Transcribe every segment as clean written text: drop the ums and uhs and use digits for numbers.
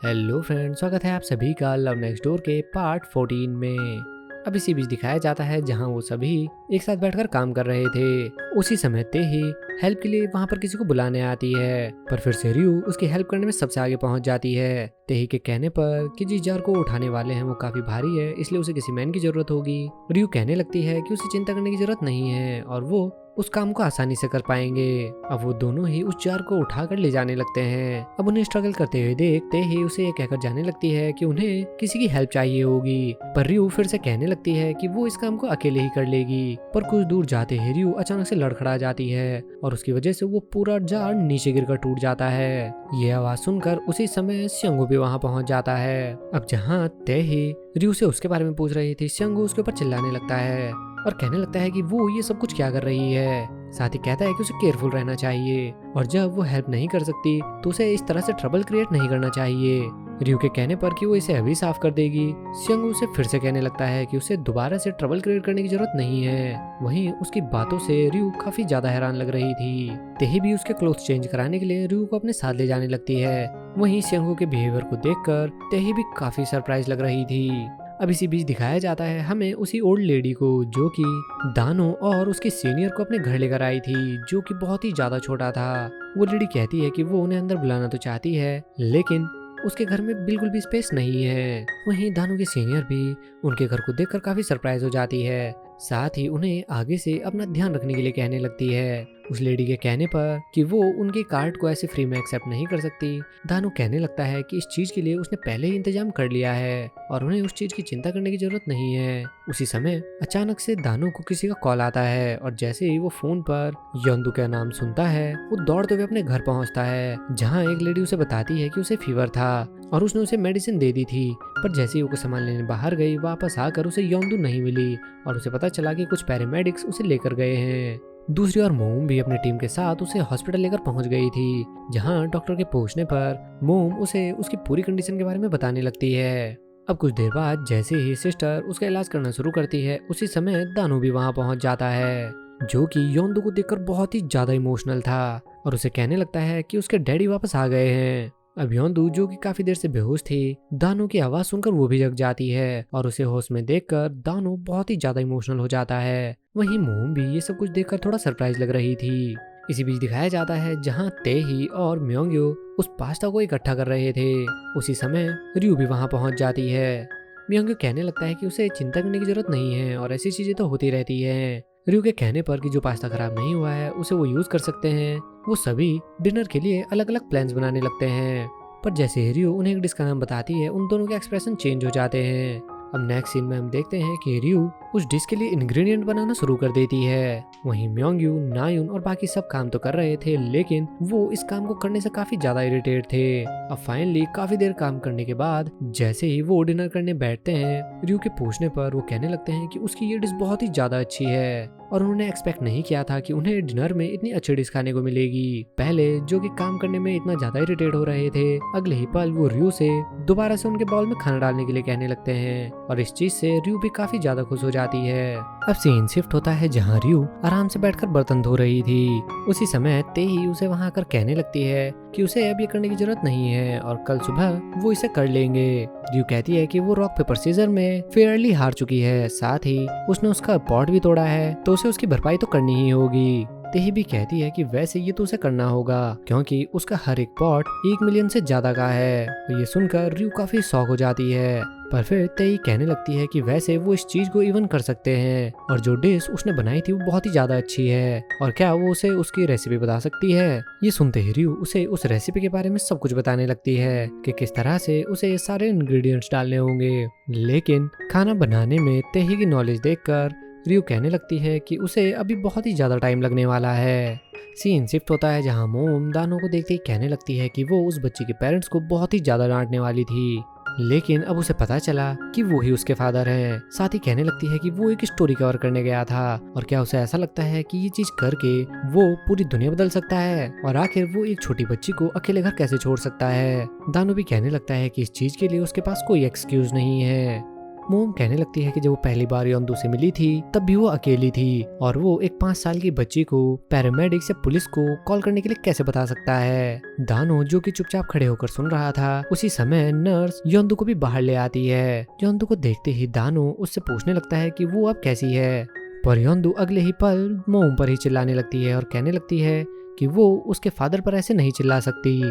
Hello friends, स्वागत है आप सभी का लव नेक्स्ट डोर के पार्ट 14 में। अब इसी बीच दिखाया जाता है जहां वो सभी एक साथ बैठकर काम कर रहे थे। उसी समय तेही हेल्प के लिए वहां पर किसी को बुलाने आती है, पर फिर से रयू उसकी हेल्प करने में सबसे आगे पहुंच जाती है। तेही के कहने पर कि जिस जार को उठाने वाले हैं वो काफी भारी है, इसलिए उसे किसी मैन की जरूरत होगी। रयू कहने लगती है कि उसे चिंता करने की जरूरत नहीं है और वो उस काम को आसानी से कर पाएंगे। अब वो दोनों ही उस जार को उठाकर ले जाने लगते हैं। अब उन्हें स्ट्रगल करते हुए देखते ही उसे ये कहकर जाने लगती है कि उन्हें किसी की हेल्प चाहिए होगी, पर रयू फिर से कहने लगती है कि वो इस काम को अकेले ही कर लेगी। पर कुछ दूर जाते ही रयू अचानक से लड़खड़ा जाती है और उसकी वजह से वो पूरा जार नीचे गिरकर टूट जाता है। ये आवाज सुनकर उसी समय स्यंगू भी वहां पहुंच जाता है। अब जहाँ तेही रयू से उसके बारे में पूछ रही थी, स्यंगू उसके ऊपर चिल्लाने लगता है और कहने लगता है कि वो ये सब कुछ क्या कर रही है। साथ ही कहता है कि उसे केयरफुल रहना चाहिए और जब वो हेल्प नहीं कर सकती तो उसे इस तरह से ट्रबल क्रिएट नहीं करना चाहिए। रयू के कहने पर कि वो इसे अभी साफ कर देगी, स्यंगू उसे फिर से कहने लगता है कि उसे दोबारा से ट्रबल क्रिएट करने की जरूरत नहीं है। वहीं उसकी बातों से रयू काफी ज्यादा हैरान लग रही थी। तेही भी उसके क्लोथ्स चेंज कराने के लिए रयू को अपने साथ ले जाने लगती है। वहीं स्यंगू के बिहेवियर को देखकर तेही भी काफी सरप्राइज लग रही थी। अब इसी बीच दिखाया जाता है हमें उसी ओल्ड लेडी को जो कि दानो और उसके सीनियर को अपने घर लेकर आई थी, जो कि बहुत ही ज्यादा छोटा था। वो लेडी कहती है कि वो उन्हें अंदर बुलाना तो चाहती है लेकिन उसके घर में बिल्कुल भी स्पेस नहीं है। वहीं दानो के सीनियर भी उनके घर को देखकर काफी सरप्राइज हो जाती है, साथ ही उन्हें आगे से अपना ध्यान रखने के लिए कहने लगती है। उस लेडी के कहने पर कि वो उनके कार्ड को ऐसे फ्री में एक्सेप्ट नहीं कर सकती, दानो कहने लगता है कि इस चीज के लिए उसने पहले ही इंतजाम कर लिया है और उन्हें उस चीज की चिंता करने की जरूरत नहीं है। उसी समय अचानक से दानो को किसी का कॉल आता है और जैसे ही वो फोन पर योंदू का नाम सुनता है वो दौड़ते हुए अपने घर पहुंचता है, जहां एक लेडी उसे बताती है कि उसे फीवर था और उसने उसे मेडिसिन दे दी थी। पर जैसे ही वो कुछ सामान लेने बाहर गई, वापस आकर उसे योंदू नहीं मिली और उसे पता चला कि कुछ पैरामेडिक्स उसे लेकर गए हैं। दूसरी ओर मोम भी अपनी टीम के साथ उसे हॉस्पिटल लेकर पहुंच गई थी, जहां डॉक्टर के पूछने पर मोम उसे उसकी पूरी कंडीशन के बारे में बताने लगती है। अब कुछ देर बाद जैसे ही सिस्टर उसका इलाज करना शुरू करती है, उसी समय दानू भी वहां पहुंच जाता है, जो कि योंदू को देखकर बहुत ही ज्यादा इमोशनल था और उसे कहने लगता है कि उसके डैडी वापस आ गए हैं। अब योंदू जो कि काफी देर से बेहोश थी, दानो की आवाज सुनकर वो भी जग जाती है और उसे होश में देखकर दानो बहुत ही ज्यादा इमोशनल हो जाता है। वहीं मोम भी ये सब कुछ देखकर थोड़ा सरप्राइज लग रही थी। इसी बीच दिखाया जाता है जहां तेही और म्योंग्यो उस पास्ता को इकट्ठा कर रहे थे। उसी समय रयू भी वहां पहुंच जाती है। म्योंग्यो कहने लगता है कि उसे चिंता करने की जरूरत नहीं है और ऐसी चीजें तो होती रहती हैं। रयू के कहने पर कि जो पास्ता खराब नहीं हुआ है उसे वो यूज कर सकते हैं। वो सभी डिनर के लिए अलग अलग प्लान्स बनाने लगते हैं, पर जैसे ही रयू उन्हें एक डिश का नाम बताती है, उन दोनों के एक्सप्रेशन चेंज हो जाते हैं। अब नेक्स्ट सीन में हम देखते हैं कि रयू उस डिश के लिए इंग्रेडिएंट बनाना शुरू कर देती है। वहीं म्योंग्यू, नायुन और बाकी सब काम तो कर रहे थे, लेकिन वो इस काम को करने से काफी ज्यादा इरिटेट थे। अब फाइनली काफी देर काम करने के बाद जैसे ही वो डिनर करने बैठते हैं, रयू के पूछने पर वो कहने लगते हैं कि उसकी ये डिश बहुत ही ज्यादा अच्छी है और उन्होंने एक्सपेक्ट नहीं किया था कि उन्हें डिनर में इतनी अच्छी डिश खाने को मिलेगी। पहले जो कि काम करने में इतना ज्यादा इरिटेट हो रहे थे, अगले ही पल वो रयू से दोबारा से उनके बाउल में खाना डालने के लिए कहने लगते हैं और इस चीज से रयू भी काफी ज्यादा खुश हो जाती है। अब सीन शिफ्ट होता है जहाँ रयू आराम से बैठकर बर्तन धो रही थी। उसी समय तेही उसे वहां आकर कहने लगती है कि उसे अब ये करने की जरूरत नहीं है और कल सुबह वो इसे कर लेंगे। रयू कहती है कि वो रॉक पेपर सीजर में फेयरली हार चुकी है, साथ ही उसने उसका पॉट भी तोड़ा है तो उसे उसकी भरपाई तो करनी ही होगी। तेही भी कहती है कि वैसे ये तो उसे करना होगा क्योंकि उसका हर एक पॉट 1 मिलियन से ज्यादा का है। तो ये सुनकर रयू काफी शॉक हो जाती है, पर फिर तेही कहने लगती है कि वैसे वो इस चीज को इवन कर सकते हैं और जो डिश उसने बनाई थी वो बहुत ही ज्यादा अच्छी है और क्या वो उसे उसकी रेसिपी बता सकती है। ये सुनते ही रयू उसे उस रेसिपी के बारे में सब कुछ बताने लगती है कि किस तरह से उसे ये सारे इंग्रेडिएंट्स डालने होंगे। लेकिन खाना बनाने में तेही की नॉलेज देखकर रयू कहने लगती है कि उसे अभी बहुत ही ज्यादा टाइम लगने वाला है। सीन शिफ्ट होता है जहां मोम दानो को देखते ही कहने लगती है कि वो उस बच्चे के पेरेंट्स को बहुत ही ज्यादा डांटने वाली थी, लेकिन अब उसे पता चला कि वो ही उसके फादर हैं। साथ ही कहने लगती है कि वो एक स्टोरी कवर करने गया था और क्या उसे ऐसा लगता है कि ये चीज करके वो पूरी दुनिया बदल सकता है और आखिर वो एक छोटी बच्ची को अकेले घर कैसे छोड़ सकता है। दानो भी कहने लगता है कि इस चीज के लिए उसके पास कोई एक्सक्यूज नहीं है। मोम कहने लगती है कि जब वो पहली बार योंदू से मिली थी तब भी वो अकेली थी और वो एक 5 साल की बच्ची को पैरामेडिक्स या पुलिस को कॉल करने के लिए कैसे बता सकता है। दानो जो कि चुपचाप खड़े होकर सुन रहा था, उसी समय नर्स योंदू को भी बाहर ले आती है। योंदू को देखते ही दानो उससे पूछने लगता है कि वो अब कैसी है, पर योंदू अगले ही पल मोम पर ही चिल्लाने लगती है और कहने लगती है कि वो उसके फादर पर ऐसे नहीं चिल्ला सकती।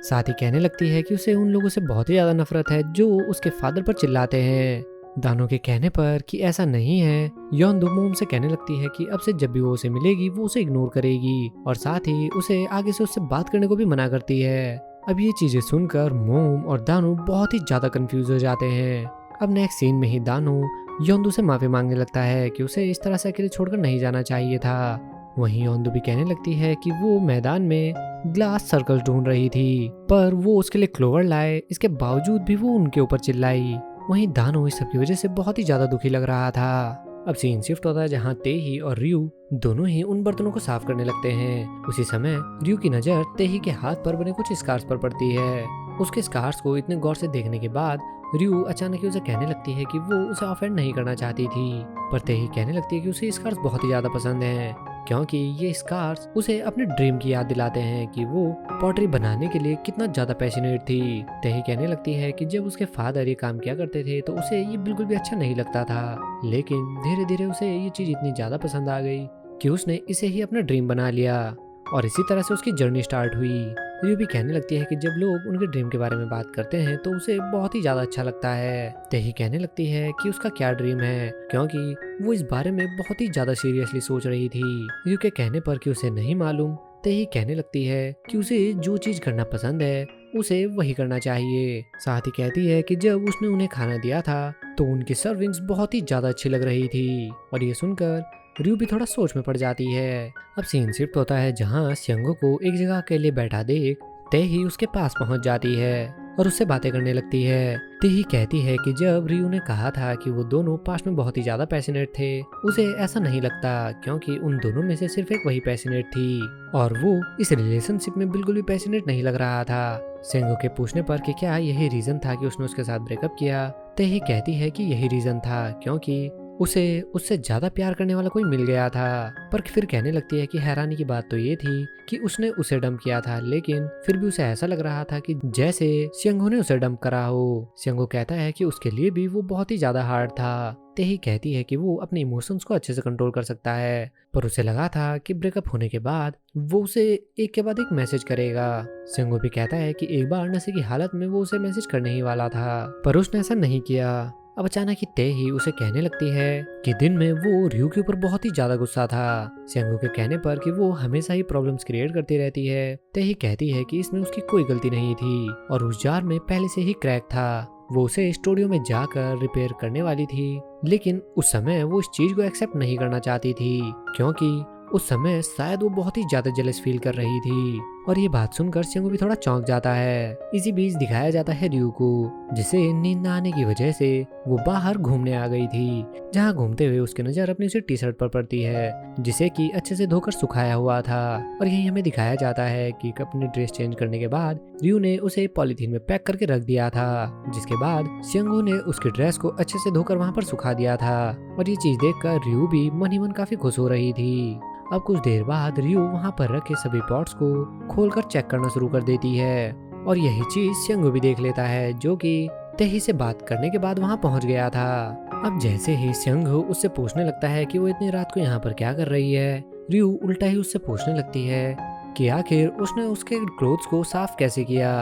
साथ ही कहने लगती है कि उसे उन लोगों से बहुत ही ज्यादा नफरत है जो उसके फादर पर चिल्लाते हैं। दानो के कहने पर कि ऐसा नहीं है, योंदू मोम से कहने लगती है कि अब से जब भी वो उसे मिलेगी वो उसे इग्नोर करेगी और साथ ही उसे आगे से उससे बात करने को भी मना करती है। अब ये चीजें सुनकर मोम और दानो बहुत ही ज्यादा कंफ्यूज हो जाते हैं। अब नेक्स्ट सीन में ही दानो योंदू से माफी मांगने लगता है कि उसे इस तरह से अकेले छोड़कर नहीं जाना चाहिए था। वहीं योंदू भी कहने लगती है कि वो मैदान में ग्लास सर्कल ढूंढ रही थी, पर वो उसके लिए क्लोवर लाए, इसके बावजूद भी वो उनके ऊपर चिल्लाई। वहीं दानो इस सब की वजह से बहुत ही ज्यादा दुखी लग रहा था। अब सीन शिफ्ट होता है जहाँ तेही और रियू दोनों ही उन बर्तनों को साफ करने लगते हैं। उसी समय रियू की नजर तेही के हाथ पर बने कुछ स्कार्स पर पड़ती है। उसके स्कार्स को इतने गौर से देखने के बाद रियू अचानक ही उसे कहने लगती है कि वो उसे ऑफेंड नहीं करना चाहती थी, पर तेही कहने लगती है कि उसे स्कार्स बहुत ही ज्यादा पसंद हैं, क्योंकि ये स्कार्स उसे अपने ड्रीम की याद दिलाते हैं कि वो पॉटरी बनाने के लिए कितना ज्यादा पैशनेट थी। तेही कहने लगती है कि जब उसके फादर ये काम किया करते थे तो उसे ये बिल्कुल भी अच्छा नहीं लगता था, लेकिन धीरे धीरे उसे ये चीज इतनी ज्यादा पसंद आ गई कि उसने इसे ही अपना ड्रीम बना लिया और इसी तरह से उसकी जर्नी स्टार्ट हुई। रियू भी कहने लगती है कि जब लोग उनके ड्रीम के बारे में बात करते हैं तो उसे बहुत ही ज्यादा अच्छा लगता है। तेही कहने लगती है कि उसका क्या ड्रीम है, क्योंकि वो इस बारे में बहुत ही ज्यादा सीरियसली सोच रही थी। रियू के कहने पर कि उसे नहीं मालूम, तेही कहने लगती है कि उसे जो चीज करना पसंद है उसे वही करना चाहिए। साथ ही कहती है कि जब उसने उन्हें खाना दिया था तो उनकी सर्विंग्स बहुत ही ज्यादा अच्छी लग रही थी और ये सुनकर रियू भी थोड़ा सोच में पड़ जाती है। अब सीन शिफ्ट होता है जहाँ स्यंगो को एक जगह अकेले बैठा देख तेही उसके पास पहुंच जाती है और उससे बातें करने लगती है। तेही कहती है कि जब रियू ने कहा था कि वो दोनों पास में बहुत ही ज्यादा पैशनेट थे, उसे ऐसा नहीं लगता क्योंकि उन दोनों में से सिर्फ एक वही पैशनेट थी और वो इस रिलेशनशिप में बिल्कुल भी पैशनेट नहीं लग रहा था। सेंगो के पूछने पर कि क्या यही रीजन था कि उसने उसके साथ ब्रेकअप किया, तेही कहती है कि यही रीजन था क्योंकि उसे उससे ज्यादा प्यार करने वाला कोई मिल गया था। पर फिर कहने लगती है कि हैरानी की बात तो ये थी कि उसने उसे डंप किया था, लेकिन फिर भी उसे ऐसा लग रहा था कि जैसे स्यंगो ने उसे डंप करा हो। स्यंगो कहता है कि उसके लिए भी वो बहुत ही ज्यादा हार्ड था। तेही कहती है कि वो अपने इमोशंस को अच्छे से कंट्रोल कर सकता है, पर उसे लगा था कि ब्रेकअप होने के बाद वो उसे एक के बाद एक मैसेज करेगा। स्यंगो भी कहता है कि एक बार नशे की हालत में वो उसे मैसेज करने ही वाला था, पर उसने ऐसा नहीं किया। अब अचानक ही तेही उसे कहने लगती है कि दिन में वो रियू के ऊपर बहुत ही ज्यादा गुस्सा था, स्यंगो के कहने पर कि वो हमेशा ही प्रॉब्लम्स क्रिएट करती रहती है। तेही कहती है कि इसमें उसकी कोई गलती नहीं थी और उस जार में पहले से ही क्रैक था, वो उसे स्टूडियो में जाकर रिपेयर करने वाली थी, लेकिन उस समय वो इस चीज को एक्सेप्ट नहीं करना चाहती थी क्योंकि उस समय शायद वो बहुत ही ज्यादा जेलस फील कर रही थी। और ये बात सुनकर स्यंगो भी थोड़ा चौंक जाता है। इसी बीच दिखाया जाता है रियू को, जिसे नींद न आने की वजह से वो बाहर घूमने आ गई थी, जहाँ घूमते हुए उसकी नजर अपनी उसी टी शर्ट पर पड़ती है जिसे कि अच्छे से धोकर सुखाया हुआ था। और यही हमें दिखाया जाता है कि अपनी ड्रेस चेंज करने के बाद रियू ने उसे पॉलीथीन में पैक करके रख दिया था, जिसके बाद स्यंगो ने उसकी ड्रेस को अच्छे से धोकर वहाँ पर सुखा दिया था। और ये चीज देखकर रियू भी मन ही मन काफी खुश हो रही थी। अब कुछ देर बाद रियू वहाँ पर रखे सभी पॉट्स को खोलकर चेक करना शुरू कर देती है और यही चीज स्यंगो भी देख लेता है, जो कि तेही से बात करने के बाद वहाँ पहुँच गया था। अब जैसे ही स्यंगो उससे पूछने लगता है कि वो इतनी रात को यहाँ पर क्या कर रही है, रियू उल्टा ही उससे पूछने लगती है कि आखिर उसने उसके क्लोथ्स को साफ कैसे किया।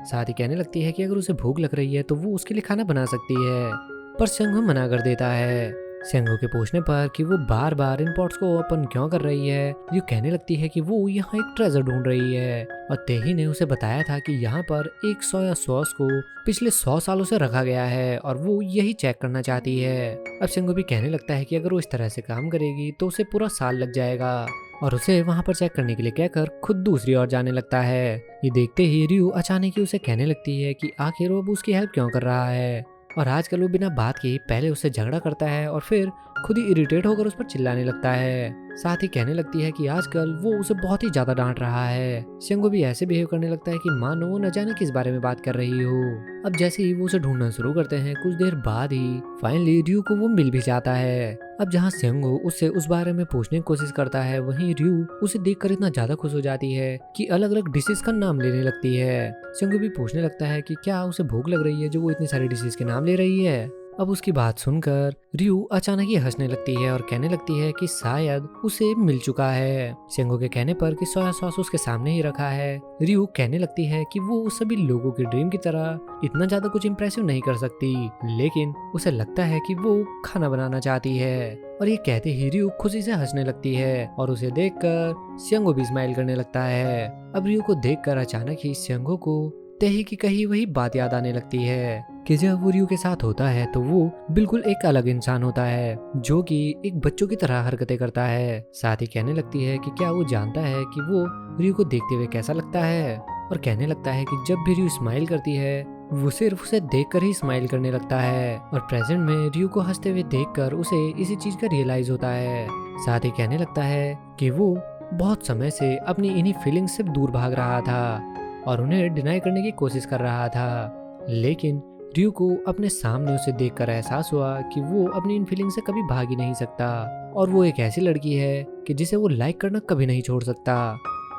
साथ ही कहने लगती है कि अगर उसे भूख लग रही है तो वो उसके लिए खाना बना सकती है, पर स्यंगो मना कर देता है। स्यंगो के पूछने पर कि वो बार बार इन पॉट्स को ओपन क्यों कर रही है, ये कहने लगती है कि वो यहाँ एक ट्रेजर ढूंढ रही है और तेही ने उसे बताया था कि यहाँ पर एक सोया सॉस को पिछले 100 सालों से रखा गया है और वो यही चेक करना चाहती है। अब स्यंगो भी कहने लगता है कि अगर वो इस तरह से काम करेगी तो उसे पूरा साल लग जाएगा और उसे वहाँ पर चेक करने के लिए कहकर खुद दूसरी ओर जाने लगता है। ये देखते ही रियू अचानक ही उसे कहने लगती है कि आखिर वो उसकी हेल्प क्यों कर रहा है और आजकल वो बिना बात के ही पहले उससे झगड़ा करता है और फिर खुद ही इरिटेट होकर उस पर चिल्लाने लगता है। साथ ही कहने लगती है कि आजकल वो उसे बहुत ही ज्यादा डांट रहा है। सेंगो भी ऐसे बिहेव करने लगता है कि मानो वो न जाने किस बारे में बात कर रही हो। अब जैसे ही वो उसे ढूंढना शुरू करते हैं, कुछ देर बाद ही फाइनली रयू को वो मिल भी जाता है। अब जहाँ सेंगो उससे उस बारे में पूछने की कोशिश करता है, वहीं रयू उसे देखकर इतना ज्यादा खुश हो जाती है कि अलग अलग डिशेस का नाम लेने लगती है। सेंगो भी पूछने लगता है कि क्या उसे भूख लग रही है जो वो इतनी सारी डिशेस के नाम ले रही है। अब उसकी बात सुनकर रयू अचानक ही हंसने लगती है और कहने लगती है कि शायद उसे मिल चुका है। सेंगो के कहने पर कि सोया सॉस उसके सामने ही रखा है, रयू कहने लगती है कि वो सभी लोगों के ड्रीम की तरह इतना ज्यादा कुछ इम्प्रेसिव नहीं कर सकती, लेकिन उसे लगता है कि वो खाना बनाना चाहती है। और ये कहते ही रयू खुशी से हंसने लगती है और उसे देखकर सेंगो भी स्माइल करने लगता है। अब रयू को देखकर अचानक ही सेंगो को तेही की कही वही बात याद आने लगती है कि जब वो रयू के साथ होता है तो वो बिल्कुल एक अलग इंसान होता है जो कि एक बच्चों की तरह हरकतें करता है। साथ ही कहने लगती है कि क्या वो जानता है कि वो रयू को देखते हुए कैसा लगता है, और कहने लगता है कि जब भी रयू स्माइल करती है वो सिर्फ उसे देखकर ही स्माइल करने लगता है, और प्रेजेंट में रयू को हंसते हुए देखकर उसे इसी चीज का रियलाइज होता है। साथ ही कहने लगता है कि वो बहुत समय से अपनी इन्हीं फीलिंग्स से दूर भाग रहा था और उन्हें डिनाई करने की कोशिश कर रहा था, लेकिन रयू को अपने सामने उसे देखकर एहसास हुआ कि वो अपनी इन फीलिंग से कभी भाग ही नहीं सकता और वो एक ऐसी लड़की है कि जिसे वो लाइक करना कभी नहीं छोड़ सकता।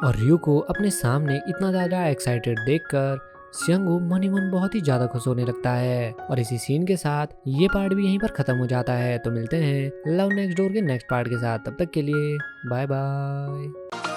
और रयू को अपने सामने इतना ज्यादा एक्साइटेड देखकर सेंगो मन ही मन बहुत ही ज्यादा खुश होने लगता है। और इसी सीन के साथ ये पार्ट भी यहीं पर खत्म हो जाता है। तो मिलते हैं लव नेक्स्ट डोर के नेक्स्ट पार्ट के साथ, तब तक के लिए बाय बाय।